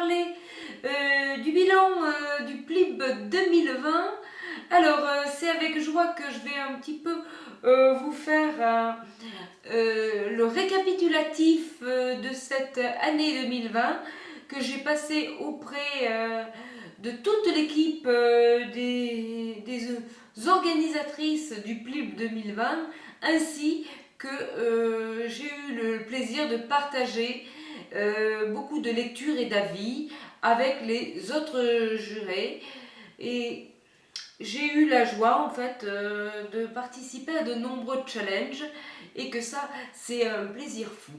parler du bilan du PLIB 2020. Alors, c'est avec joie que je vais un petit peu vous faire le récapitulatif de cette année 2020 que j'ai passé auprès de toute l'équipe des organisatrices du PLIB 2020, ainsi que j'ai eu le plaisir de partager beaucoup de lectures et d'avis avec les autres jurés. Et j'ai eu la joie en fait de participer à de nombreux challenges et que ça c'est un plaisir fou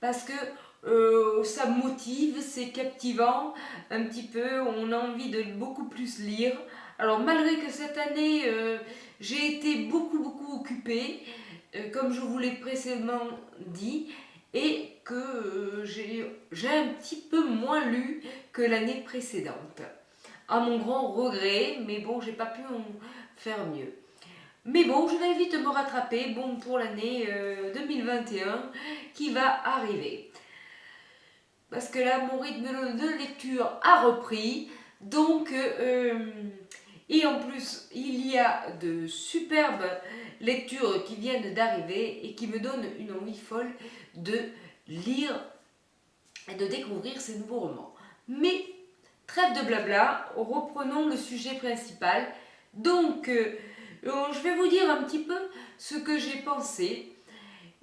parce que ça motive, c'est captivant un petit peu, on a envie de beaucoup plus lire. Alors malgré que cette année j'ai été beaucoup occupée, comme je vous l'ai précédemment dit, et que j'ai un petit peu moins lu que l'année précédente. À mon grand regret, mais bon, j'ai pas pu en faire mieux. Mais bon, je vais vite me rattraper, bon, pour l'année 2021 qui va arriver. Parce que là, mon rythme de lecture a repris, donc, et en plus, il y a de superbes lectures qui viennent d'arriver et qui me donnent une envie folle de lire et de découvrir ces nouveaux romans. Mais trêve de blabla, reprenons le sujet principal. Donc, je vais vous dire un petit peu ce que j'ai pensé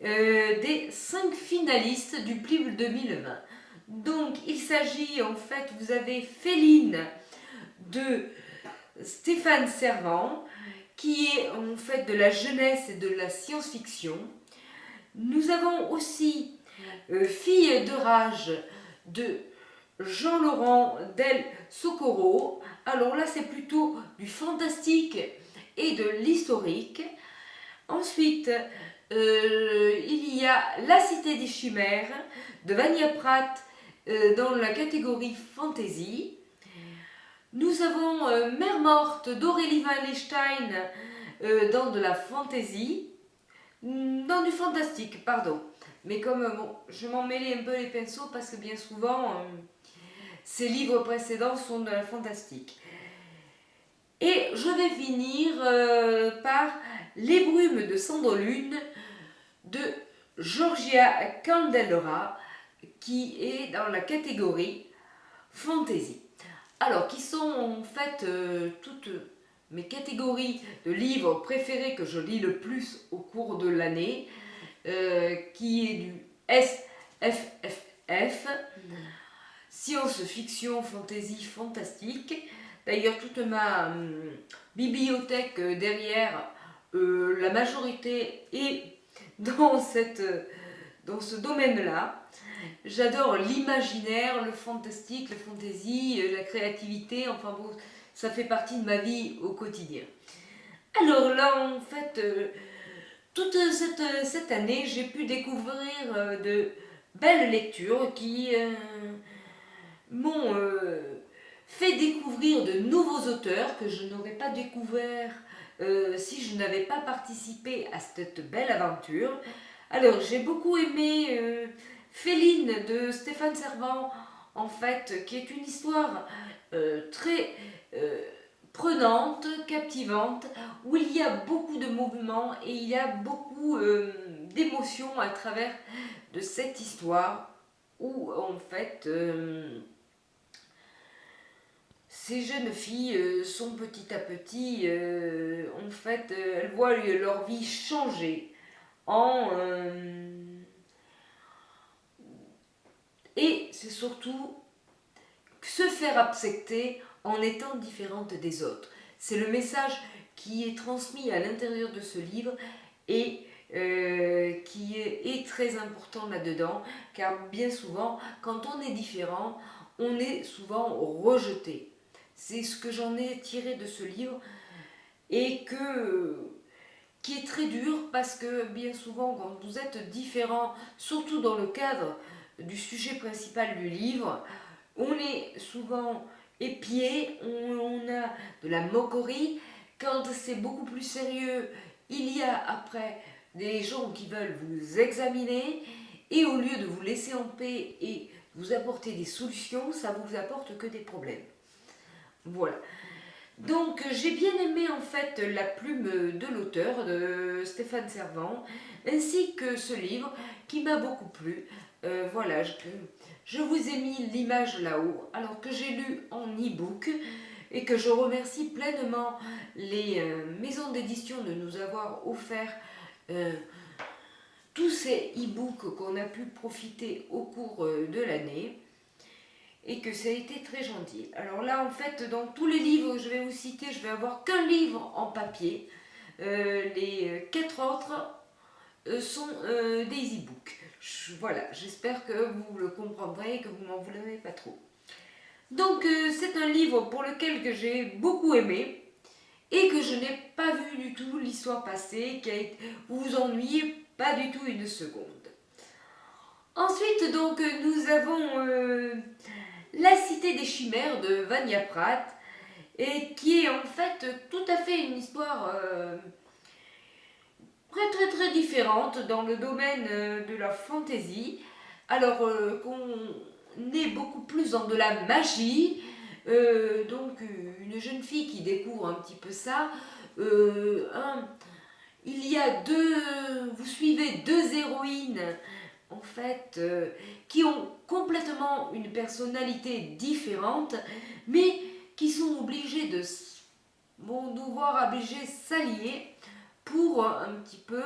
des 5 finalistes du PLIB 2020. Donc, il s'agit en fait, vous avez Féline de Stéphane Servan, qui est en fait de la jeunesse et de la science-fiction. Nous avons aussi Fille de rage de Jean-Laurent Del Socorro. Alors là, c'est plutôt du fantastique et de l'historique. Ensuite, il y a La Cité des Chimères de Vania Pratt dans la catégorie fantasy. Nous avons Mère morte d'Aurélie Wallenstein dans de la fantasy, dans du fantastique, pardon. Mais comme bon, je m'en mêlais un peu les pinceaux parce que bien souvent, ces livres précédents sont de la fantastique. Et je vais finir par Les brumes de Sandrelune de Georgia Candelora, qui est dans la catégorie fantasy. Alors, qui sont en fait toutes mes catégories de livres préférés que je lis le plus au cours de l'année, qui est du SFFF, science-fiction, fantasy, fantastique. D'ailleurs, toute ma bibliothèque derrière, la majorité est dans ce domaine-là. J'adore l'imaginaire, le fantastique, le fantasy, la créativité, enfin bon, ça fait partie de ma vie au quotidien. Alors là, en fait, toute cette année, j'ai pu découvrir de belles lectures qui m'ont fait découvrir de nouveaux auteurs que je n'aurais pas découvert si je n'avais pas participé à cette belle aventure. Alors, j'ai beaucoup aimé Féline de Stéphane Servan, en fait, qui est une histoire très prenante, captivante, où il y a beaucoup de mouvements et il y a beaucoup d'émotions à travers de cette histoire, où en fait ces jeunes filles sont petit à petit, en fait, elles voient leur vie changer en et c'est surtout se faire accepter en étant différente des autres. C'est le message qui est transmis à l'intérieur de ce livre et qui est très important là-dedans, car bien souvent, quand on est différent, on est souvent rejeté. C'est ce que j'en ai tiré de ce livre et qui est très dur parce que bien souvent, quand vous êtes différent, surtout dans le cadre du sujet principal du livre, on est souvent épié, on a de la moquerie. Quand c'est beaucoup plus sérieux, il y a après des gens qui veulent vous examiner et au lieu de vous laisser en paix et vous apporter des solutions, ça vous apporte que des problèmes. Voilà. Donc j'ai bien aimé en fait la plume de l'auteur, de Stéphane Servant, ainsi que ce livre qui m'a beaucoup plu. Voilà, je vous ai mis l'image là-haut, alors que j'ai lu en e-book et que je remercie pleinement les maisons d'édition de nous avoir offert tous ces e-books qu'on a pu profiter au cours de l'année. Et que ça a été très gentil. Alors là, en fait, dans tous les livres que je vais vous citer, je vais avoir qu'un livre en papier. Les 4 autres sont des e-books. Voilà, j'espère que vous le comprendrez et que vous m'en voudrez pas trop. Donc, c'est un livre pour lequel que j'ai beaucoup aimé et que je n'ai pas vu du tout l'histoire passée, vous vous ennuyez pas du tout une seconde. Ensuite, donc, nous avons La Cité des Chimères de Vania Pratt, et qui est en fait tout à fait une histoire très différente dans le domaine de la fantasy, alors qu'on est beaucoup plus dans de la magie, donc une jeune fille qui découvre un petit peu ça. Il y a vous suivez deux héroïnes en fait, qui ont complètement une personnalité différente, mais qui sont obligées vont devoir obligées s'allier pour un petit peu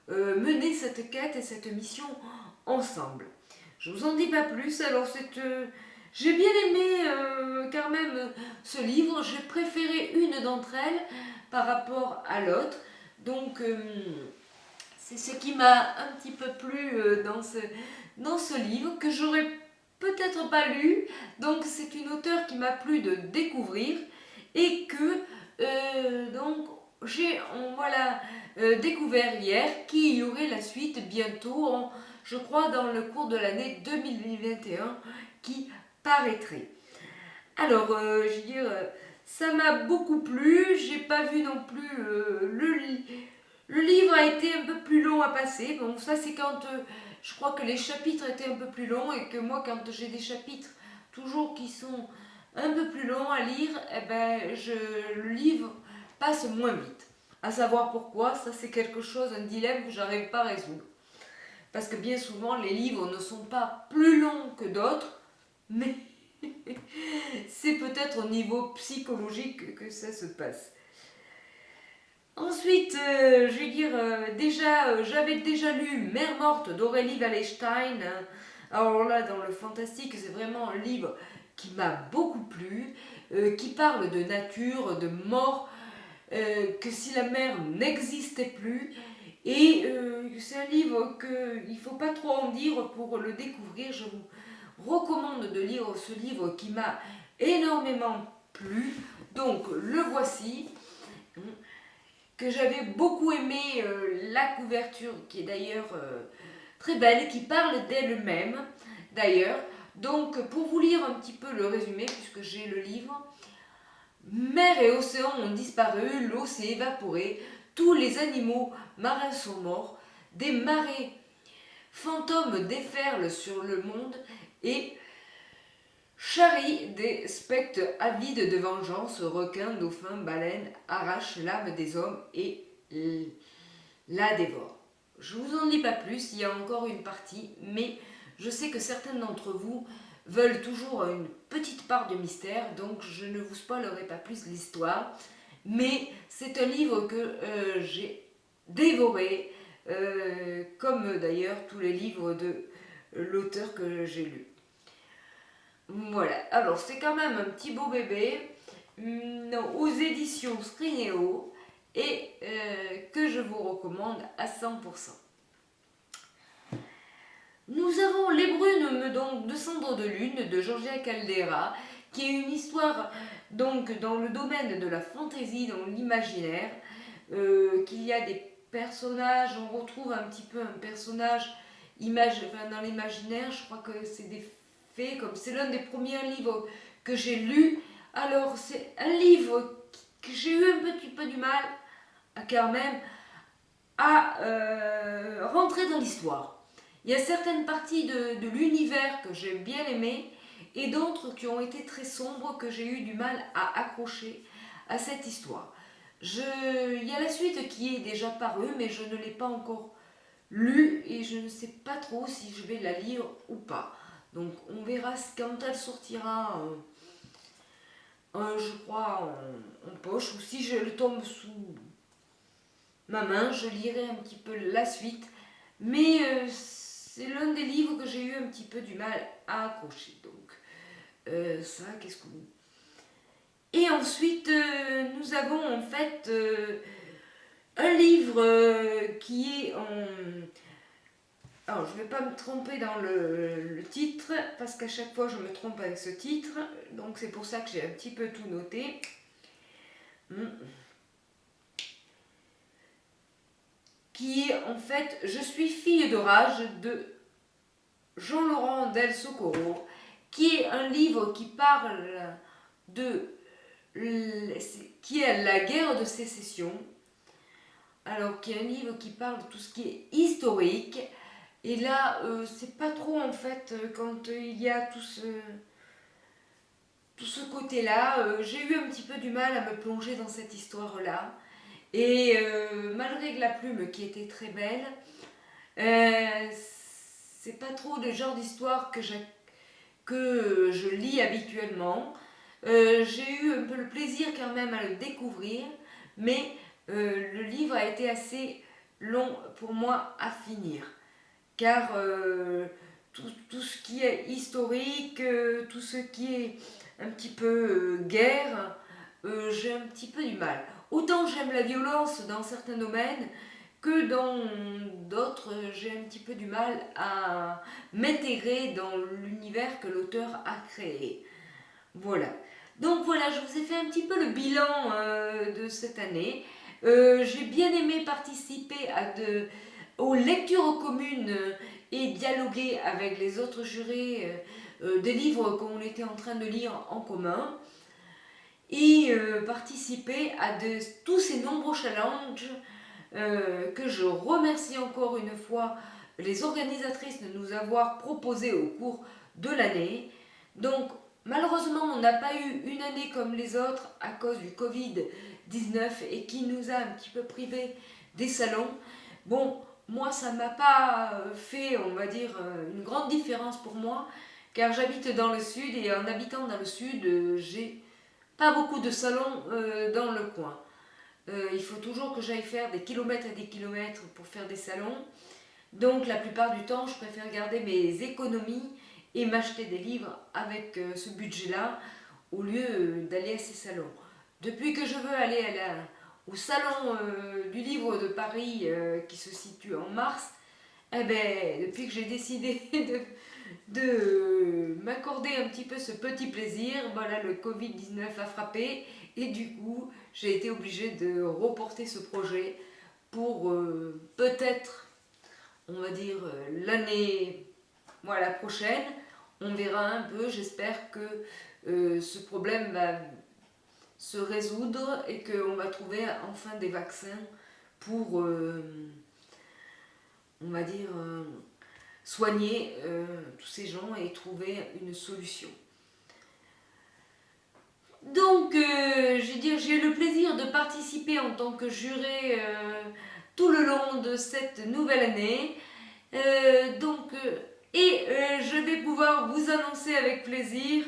mener cette quête et cette mission ensemble. Je vous en dis pas plus. Alors j'ai bien aimé quand même ce livre. J'ai préféré une d'entre elles par rapport à l'autre. Donc c'est ce qui m'a un petit peu plu dans ce livre, que j'aurais peut-être pas lu. Donc c'est une auteure qui m'a plu de découvrir et que donc j'ai découvert hier qu'il y aurait la suite bientôt, je crois dans le cours de l'année 2021 qui paraîtrait. Alors, je veux dire, ça m'a beaucoup plu. J'ai pas vu non plus le livre a été un peu plus long à passer. Bon, ça c'est quand je crois que les chapitres étaient un peu plus longs et que moi, quand j'ai des chapitres toujours qui sont un peu plus longs à lire, eh ben, le livre passe moins vite. À savoir pourquoi, ça c'est quelque chose, un dilemme que j'arrive pas à résoudre. Parce que bien souvent, les livres ne sont pas plus longs que d'autres, mais c'est peut-être au niveau psychologique que ça se passe. Ensuite, je vais dire, j'avais déjà lu Mère morte d'Aurélie Wallerstein. Alors là, dans le fantastique, c'est vraiment un livre qui m'a beaucoup plu, qui parle de nature, de mort, que si la mer n'existait plus. Et c'est un livre qu'il ne faut pas trop en dire pour le découvrir. Je vous recommande de lire ce livre qui m'a énormément plu. Donc, le voici. Que j'avais beaucoup aimé la couverture, qui est d'ailleurs très belle, qui parle d'elle-même d'ailleurs. Donc pour vous lire un petit peu le résumé, puisque j'ai le livre, mer et océan ont disparu, l'eau s'est évaporée, tous les animaux marins sont morts, des marées fantômes déferlent sur le monde et charrient des spectres avides de vengeance, requins, dauphins, baleines, arrachent l'âme des hommes et la dévorent. Je vous en dis pas plus, il y a encore une partie, mais je sais que certains d'entre vous veulent toujours une petite part de mystère, donc je ne vous spoilerai pas plus l'histoire. Mais c'est un livre que j'ai dévoré, comme d'ailleurs tous les livres de l'auteur que j'ai lu. Voilà, alors c'est quand même un petit beau bébé, aux éditions Scrinéo, et que je vous recommande à 100%. Nous avons Les Brunes donc, de Cendres de Lune de Georgia Caldera, qui est une histoire donc dans le domaine de la fantaisie, dans l'imaginaire, qu'il y a des personnages, on retrouve un petit peu un personnage dans l'imaginaire, je crois que c'est des fées, comme c'est l'un des premiers livres que j'ai lu. Alors c'est un livre que j'ai eu un petit peu du mal quand même à rentrer dans l'histoire. Il y a certaines parties de l'univers que j'ai bien aimé et d'autres qui ont été très sombres que j'ai eu du mal à accrocher à cette histoire. Il y a la suite qui est déjà parue, mais je ne l'ai pas encore lue et je ne sais pas trop si je vais la lire ou pas. Donc on verra quand elle sortira, je crois, en poche, ou si je le tombe sous ma main, je lirai un petit peu la suite. Mais c'est l'un des livres que j'ai eu un petit peu du mal à accrocher. Donc ça, qu'est-ce que vous... Et ensuite, nous avons en fait un livre qui est en... Alors, je ne vais pas me tromper dans le titre, parce qu'à chaque fois, je me trompe avec ce titre. Donc, c'est pour ça que j'ai un petit peu tout noté. Qui est en fait « Je suis fille d'orage » de Jean-Laurent Del Socorro, qui est un livre qui parle de... qui est la guerre de sécession. Alors, qui est un livre qui parle de tout ce qui est historique. Et là, c'est pas trop en fait, quand il y a tout ce côté-là, j'ai eu un petit peu du mal à me plonger dans cette histoire-là. Et malgré la plume qui était très belle, c'est pas trop le genre d'histoire que je lis habituellement. J'ai eu un peu le plaisir quand même à le découvrir, mais le livre a été assez long pour moi à finir. Car tout ce qui est historique, tout ce qui est un petit peu guerre, j'ai un petit peu du mal. Autant j'aime la violence dans certains domaines, que dans d'autres, j'ai un petit peu du mal à m'intégrer dans l'univers que l'auteur a créé. Voilà. Donc voilà, je vous ai fait un petit peu le bilan de cette année. J'ai bien aimé participer aux lectures communes et dialoguer avec les autres jurés des livres qu'on était en train de lire en commun. Et participer à tous ces nombreux challenges que je remercie encore une fois les organisatrices de nous avoir proposé au cours de l'année. Donc malheureusement on n'a pas eu une année comme les autres à cause du Covid-19 et qui nous a un petit peu privés des salons. Bon, moi ça ne m'a pas fait, on va dire, une grande différence pour moi, car j'habite dans le sud et en habitant dans le sud, j'ai pas beaucoup de salons dans le coin. Il faut toujours que j'aille faire des kilomètres et des kilomètres pour faire des salons. Donc la plupart du temps, je préfère garder mes économies et m'acheter des livres avec ce budget-là au lieu d'aller à ces salons. Depuis que je veux aller au salon du livre de Paris qui se situe en mars, eh ben, depuis que j'ai décidé de m'accorder un petit peu ce petit plaisir, voilà, le Covid-19 a frappé et du coup j'ai été obligée de reporter ce projet pour peut-être, on va dire, l'année prochaine. On verra un peu, j'espère que ce problème va se résoudre et qu'on va trouver enfin des vaccins pour, on va dire, soigner tous ces gens et trouver une solution. Donc, j'ai eu le plaisir de participer en tant que juré tout le long de cette nouvelle année. Je vais pouvoir vous annoncer avec plaisir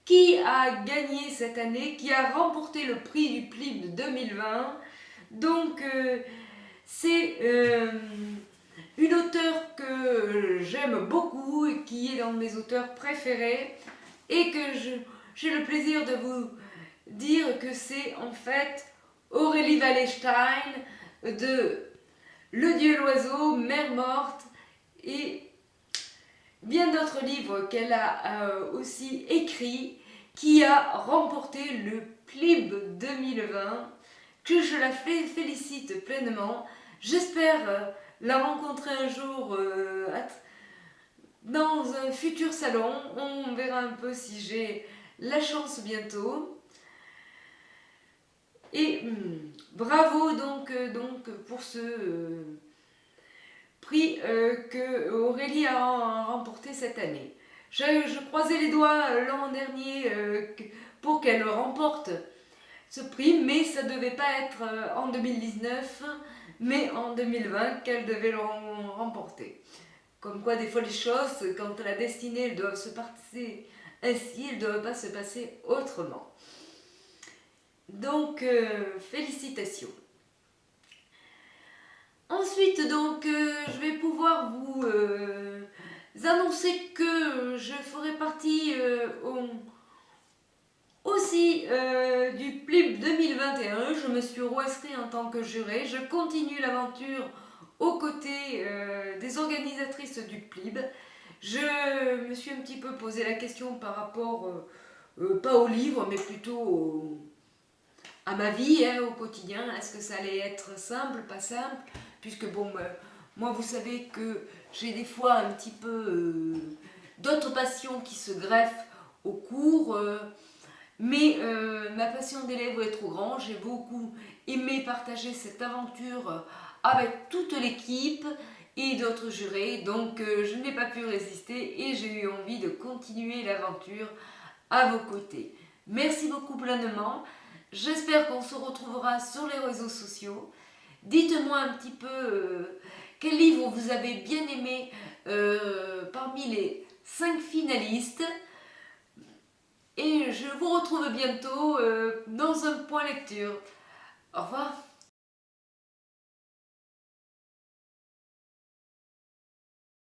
qui a gagné cette année, qui a remporté le prix du PLIB de 2020. Donc, c'est une auteure que j'aime beaucoup et qui est dans mes auteurs préférés et que j'ai le plaisir de vous dire que c'est en fait Aurélie Wallerstein de Le Dieu et l'Oiseau, Mère Morte et bien d'autres livres qu'elle a aussi écrits, qui a remporté le PLIB 2020, que je la félicite pleinement. J'espère la rencontrer un jour dans un futur salon. On verra un peu si j'ai la chance bientôt. Et bravo donc prix que Aurélie a remporté cette année. Je croisais les doigts l'an dernier pour qu'elle remporte ce prix, mais ça ne devait pas être en 2019, mais en 2020 qu'elle devait le remporter. Comme quoi, des fois, les choses, quand la destinée doit se passer ainsi, elles ne doivent pas se passer autrement. Donc, félicitations. Ensuite, donc, je vais pouvoir vous annoncer que je ferai partie aussi du PLIB 2021. Je me suis reinscrite en tant que juré. Je continue l'aventure aux côtés des organisatrices du PLIB. Je me suis un petit peu posé la question par rapport, pas au livre, mais plutôt à ma vie, au quotidien. Est-ce que ça allait être simple, pas simple? Puisque bon, moi vous savez que j'ai des fois un petit peu d'autres passions qui se greffent au cours. Mais ma passion d'élève est trop grande, j'ai beaucoup aimé partager cette aventure avec toute l'équipe et d'autres jurés, donc je n'ai pas pu résister et j'ai eu envie de continuer l'aventure à vos côtés. Merci beaucoup pleinement, j'espère qu'on se retrouvera sur les réseaux sociaux. Dites-moi un petit peu quel livre vous avez bien aimé parmi les 5 finalistes. Et je vous retrouve bientôt dans un point lecture. Au revoir.